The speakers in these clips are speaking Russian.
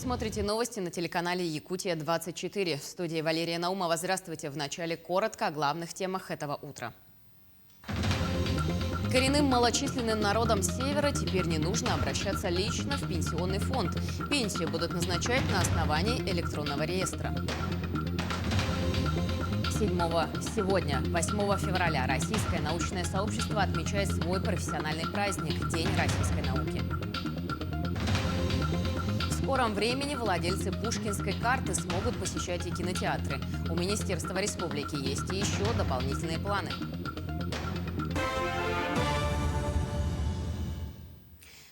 смотрите новости на телеканале «Якутия-24». В студии Валерия Наумова. Здравствуйте. Вначале коротко о главных темах этого утра. Коренным малочисленным народам Севера теперь не нужно обращаться лично в пенсионный фонд. Пенсию будут назначать на основании электронного реестра. Сегодня, 8 февраля, российское научное сообщество отмечает свой профессиональный праздник – День российской науки. В скором времени владельцы пушкинской карты смогут посещать и кинотеатры. У Министерства республики есть и еще дополнительные планы.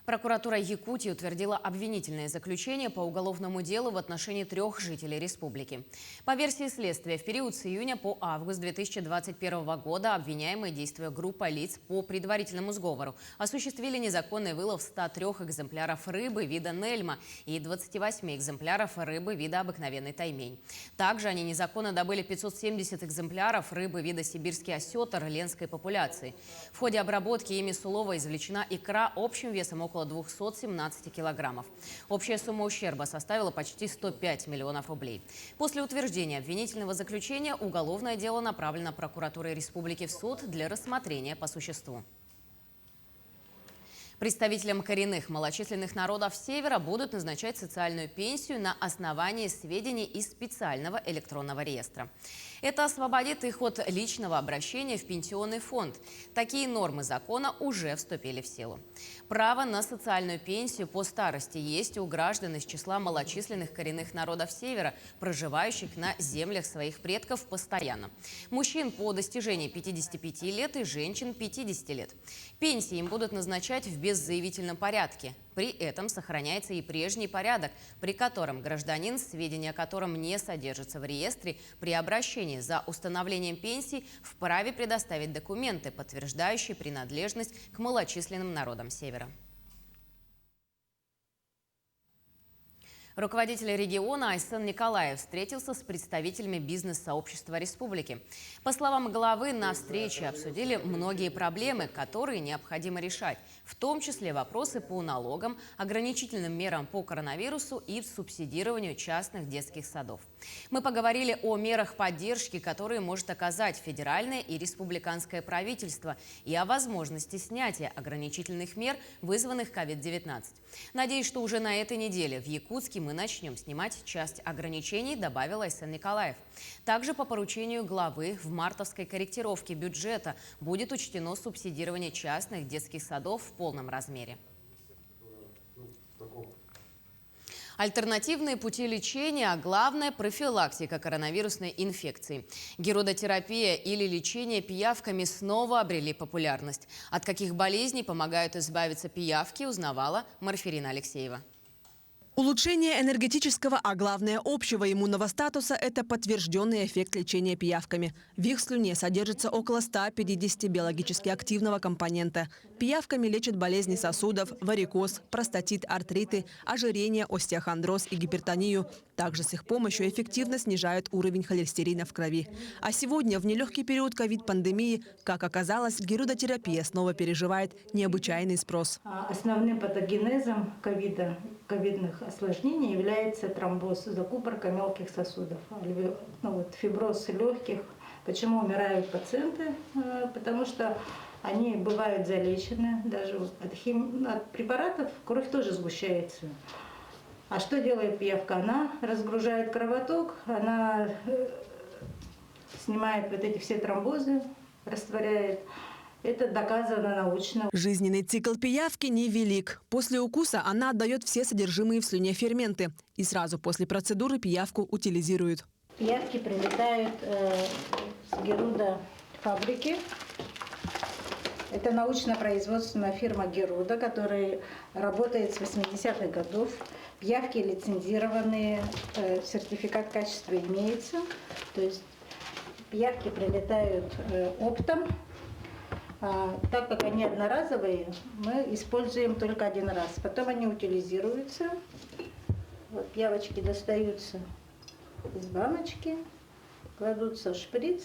Прокуратура Якутии утвердила обвинительное заключение по уголовному делу в отношении 3 жителей республики. По версии следствия, в период с июня по август 2021 года обвиняемые, действуя группой лиц по предварительному сговору, осуществили незаконный вылов 103 экземпляров рыбы вида нельма и 28 экземпляров рыбы вида обыкновенный таймень. Также они незаконно добыли 570 экземпляров рыбы вида сибирский осетр ленской популяции. В ходе обработки ими с улова извлечена икра общим весом около 217 килограммов. Общая сумма ущерба составила почти 105 миллионов рублей. После утверждения обвинительного заключения уголовное дело направлено прокуратурой республики в суд для рассмотрения по существу. Представителям коренных малочисленных народов Севера будут назначать социальную пенсию на основании сведений из специального электронного реестра. Это освободит их от личного обращения в пенсионный фонд. Такие нормы закона уже вступили в силу. Право на социальную пенсию по старости есть у граждан из числа малочисленных коренных народов Севера, проживающих на землях своих предков постоянно. Мужчин по достижении 55 лет и женщин 50 лет. Пенсии им будут назначать в беззаявительном порядке. При этом сохраняется и прежний порядок, при котором гражданин, сведения о котором не содержатся в реестре, при обращении за установлением пенсии вправе предоставить документы, подтверждающие принадлежность к малочисленным народам Севера. Руководитель региона Айсен Николаев встретился с представителями бизнес-сообщества республики. По словам главы, на встрече обсудили многие проблемы, которые необходимо решать, в том числе вопросы по налогам, ограничительным мерам по коронавирусу и субсидированию частных детских садов. Мы поговорили о мерах поддержки, которые может оказать федеральное и республиканское правительство, и о возможности снятия ограничительных мер, вызванных COVID-19. Надеюсь, что уже на этой неделе в Якутске мы начнем снимать часть ограничений, добавил Айсен Николаев. Также по поручению главы в мартовской корректировке бюджета будет учтено субсидирование частных детских садов в полном размере. Альтернативные пути лечения, а главное – профилактика коронавирусной инфекции. Герудотерапия или лечение пиявками снова обрели популярность. От каких болезней помогают избавиться пиявки, узнавала Марферина Алексеева. Улучшение энергетического, а главное общего иммунного статуса – это подтвержденный эффект лечения пиявками. В их слюне содержится около 150 биологически активного компонента. Пиявками лечат болезни сосудов, варикоз, простатит, артриты, ожирение, остеохондроз и гипертонию. Также с их помощью эффективно снижают уровень холестерина в крови. А сегодня, в нелегкий период ковид-пандемии, как оказалось, герудотерапия снова переживает необычайный спрос. Основным патогенезом ковидных осложнений является тромбоз, закупорка мелких сосудов, фиброз легких. Почему умирают пациенты? Потому что они бывают залечены, даже от препаратов кровь тоже сгущается. А что делает пиявка? Она разгружает кровоток, она снимает вот эти все тромбозы, растворяет. Это доказано научно. Жизненный цикл пиявки невелик. После укуса она отдает все содержимые в слюне ферменты. И сразу после процедуры пиявку утилизируют. Пиявки прилетают с герудофабрики. Это научно-производственная фирма Геруда, которая работает с 80-х годов. Пиявки лицензированные, сертификат качества имеется. То есть пиявки прилетают оптом. Так как они одноразовые, мы используем только один раз. Потом они утилизируются. Вот пиявочки достаются из баночки, кладутся в шприц.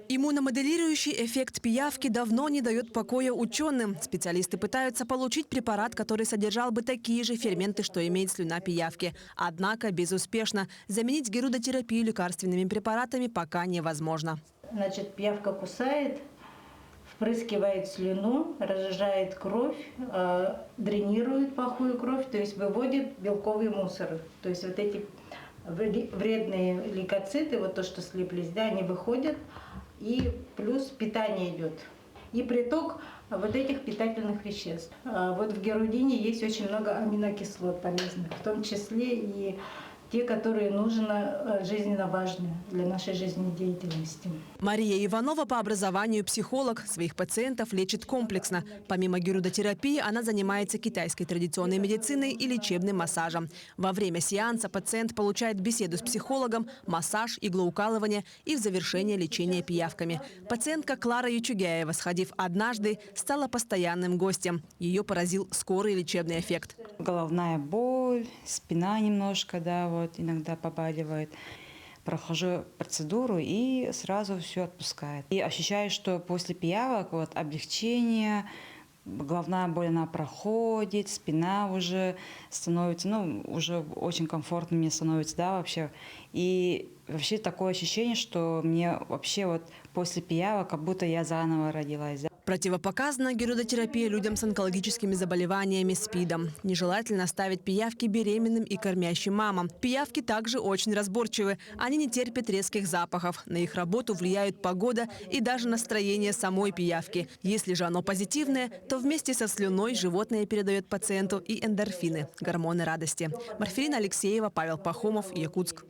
Иммуномоделирующий эффект пиявки давно не дает покоя ученым. Специалисты пытаются получить препарат, который содержал бы такие же ферменты, что имеет слюна пиявки. Однако безуспешно. Заменить герудотерапию лекарственными препаратами пока невозможно. Значит, пиявка кусает, впрыскивает слюну, разжижает кровь, дренирует плохую кровь, то есть выводит белковый мусор. То есть вот эти вредные лейкоциты, вот то, что слиплись, да, они выходят, и плюс питание идет. И приток вот этих питательных веществ. Вот в герудине есть очень много аминокислот полезных, в том числе и те, которые нужно, жизненно важны для нашей жизнедеятельности. Мария Иванова по образованию психолог. Своих пациентов лечит комплексно. Помимо герудотерапии, она занимается китайской традиционной медициной и лечебным массажем. Во время сеанса пациент получает беседу с психологом, массаж, иглоукалывание и в завершение лечение пиявками. Пациентка Клара Ючугяева, сходив однажды, стала постоянным гостем. Ее поразил скорый лечебный эффект. Головная боль, спина немножко, да, вот иногда побаливает. Прохожу процедуру и сразу все отпускает. И ощущаю, что после пиявок вот облегчение, головная боль она проходит, спина уже становится, уже очень комфортно мне становится, да, вообще. И вообще такое ощущение, что мне вообще вот после пиявок как будто я заново родилась. Да. Противопоказана герудотерапия людям с онкологическими заболеваниями СПИДом. Нежелательно ставить пиявки беременным и кормящим мамам. Пиявки также очень разборчивы. Они не терпят резких запахов. На их работу влияют погода и даже настроение самой пиявки. Если же оно позитивное, то вместе со слюной животное передает пациенту и эндорфины – гормоны радости. Марфелина Алексеева, Павел Пахомов, Якутск.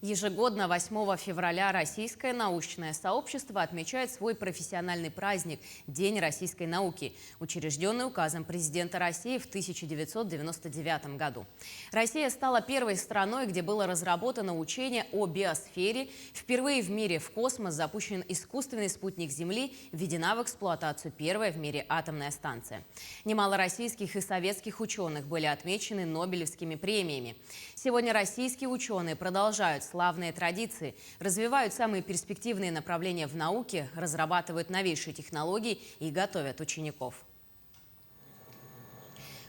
Ежегодно 8 февраля российское научное сообщество отмечает свой профессиональный праздник – День российской науки, учрежденный указом президента России в 1999 году. Россия стала первой страной, где было разработано учение о биосфере. Впервые в мире в космос запущен искусственный спутник Земли, введена в эксплуатацию первая в мире атомная станция. Немало российских и советских ученых были отмечены Нобелевскими премиями. Сегодня российские ученые продолжают славные традиции, развивают самые перспективные направления в науке, разрабатывают новейшие технологии и готовят учеников.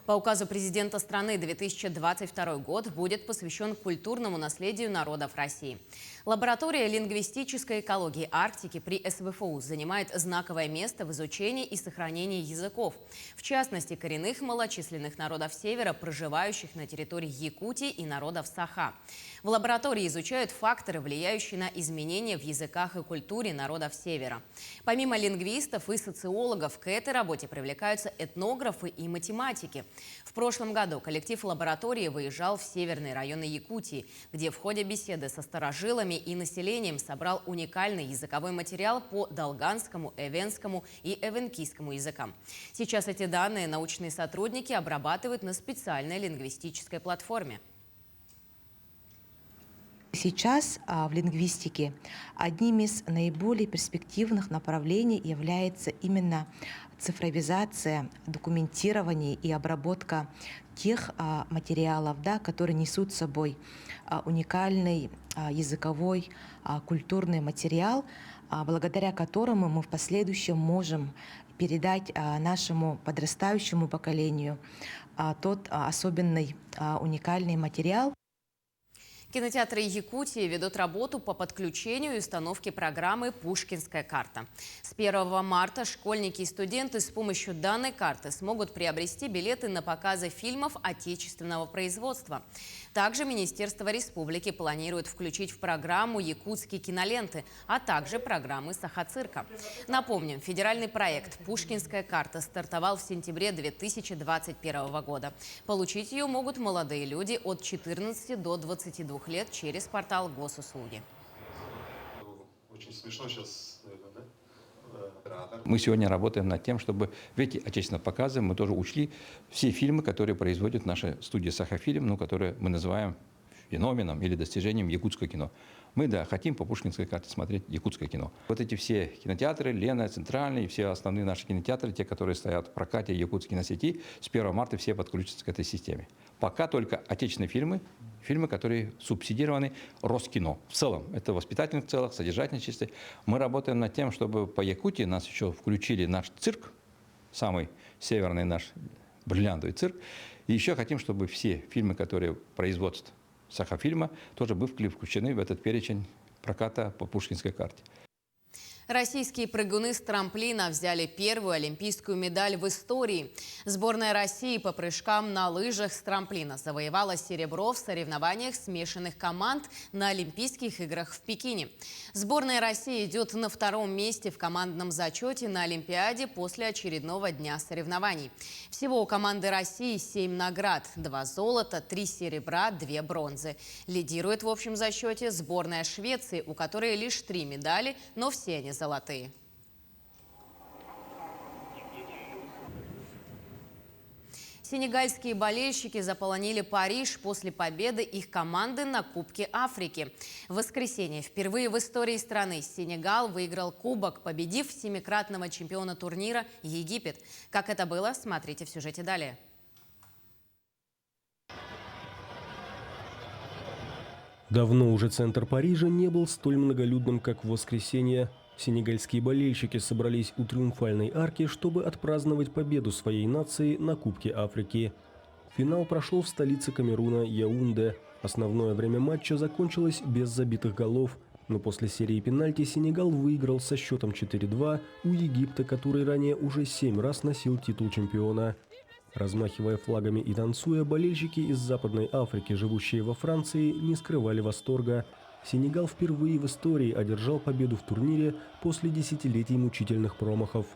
По указу президента страны 2022 год будет посвящен культурному наследию народов России. Лаборатория лингвистической экологии Арктики при СВФУ занимает знаковое место в изучении и сохранении языков, в частности, коренных малочисленных народов Севера, проживающих на территории Якутии, и народов Саха. В лаборатории изучают факторы, влияющие на изменения в языках и культуре народов Севера. Помимо лингвистов и социологов, к этой работе привлекаются этнографы и математики. В прошлом году коллектив лаборатории выезжал в северные районы Якутии, где в ходе беседы со старожилами и населением собрал уникальный языковой материал по долганскому, эвенскому и эвенкийскому языкам. Сейчас эти данные научные сотрудники обрабатывают на специальной лингвистической платформе. Сейчас в лингвистике одним из наиболее перспективных направлений является именно цифровизация, документирование и обработка тех материалов, да, которые несут с собой уникальный языковой, культурный материал, благодаря которому мы в последующем можем передать нашему подрастающему поколению тот особенный уникальный материал. Кинотеатры Якутии ведут работу по подключению и установке программы «Пушкинская карта». С 1 марта школьники и студенты с помощью данной карты смогут приобрести билеты на показы фильмов отечественного производства. Также Министерство республики планирует включить в программу якутские киноленты, а также программы Саха-цирка. Напомним, федеральный проект «Пушкинская карта» стартовал в сентябре 2021 года. Получить ее могут молодые люди от 14 до 22 лет через портал Госуслуги. Очень смешно сейчас, наверное, да? Мы сегодня работаем над тем, чтобы в эти отечественные показы мы тоже учли все фильмы, которые производит наша студия «Саха-фильм», которые мы называем феноменом или достижением якутского кино. Мы, да, хотим по пушкинской карте смотреть якутское кино. Вот эти все кинотеатры, Лена, Центральный, все основные наши кинотеатры, те, которые стоят в прокате якутской киносети, с 1 марта все подключатся к этой системе. Пока только отечественные фильмы, которые субсидированы Роскино. В целом, это в воспитательных целях, содержательной части. Мы работаем над тем, чтобы по Якутии нас еще включили наш цирк, самый северный наш бриллиантовый цирк. И еще хотим, чтобы все фильмы, которые производят Сахафильма, тоже были включены в этот перечень проката по пушкинской карте. Российские прыгуны с трамплина взяли первую олимпийскую медаль в истории. Сборная России по прыжкам на лыжах с трамплина завоевала серебро в соревнованиях смешанных команд на Олимпийских играх в Пекине. Сборная России идет на 2-м месте в командном зачете на Олимпиаде после очередного дня соревнований. Всего у команды России 7 наград: 2 золота, 3 серебра, 2 бронзы. Лидирует в общем зачете сборная Швеции, у которой лишь 3 медали, но все они золотые. Сенегальские болельщики заполонили Париж после победы их команды на Кубке Африки. В воскресенье впервые в истории страны Сенегал выиграл кубок, победив 7-кратного чемпиона турнира Египет. Как это было, смотрите в сюжете далее. Давно уже центр Парижа не был столь многолюдным, как в воскресенье. Сенегальские болельщики собрались у Триумфальной арки, чтобы отпраздновать победу своей нации на Кубке Африки. Финал прошел в столице Камеруна Яоунде. Основное время матча закончилось без забитых голов, но после серии пенальти Сенегал выиграл со счетом 4-2 у Египта, который ранее уже 7 раз носил титул чемпиона. Размахивая флагами и танцуя, болельщики из Западной Африки, живущие во Франции, не скрывали восторга. Сенегал впервые в истории одержал победу в турнире после десятилетий мучительных промахов.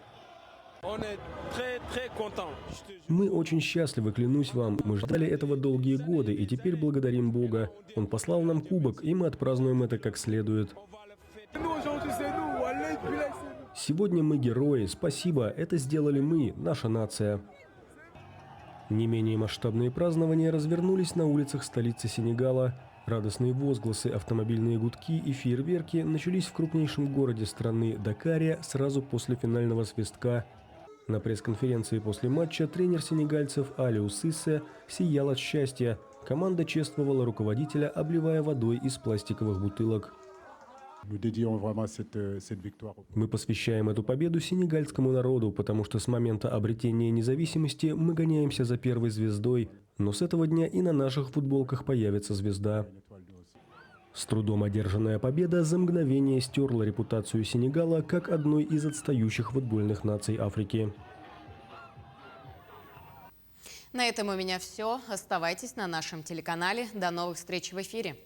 Мы очень счастливы, клянусь вам. Мы ждали этого долгие годы и теперь благодарим Бога. Он послал нам кубок, и мы отпразднуем это как следует. Сегодня мы герои. Спасибо. Это сделали мы, наша нация. Не менее масштабные празднования развернулись на улицах столицы Сенегала. Радостные возгласы, автомобильные гудки и фейерверки начались в крупнейшем городе страны Дакаре сразу после финального свистка. На пресс-конференции после матча тренер сенегальцев Алиу Сиссе сиял от счастья. Команда чествовала руководителя, обливая водой из пластиковых бутылок. Мы посвящаем эту победу сенегальскому народу, потому что с момента обретения независимости мы гоняемся за первой звездой, но с этого дня и на наших футболках появится звезда. С трудом одержанная победа за мгновение стерла репутацию Сенегала как одной из отстающих футбольных наций Африки. На этом у меня все. Оставайтесь на нашем телеканале. До новых встреч в эфире.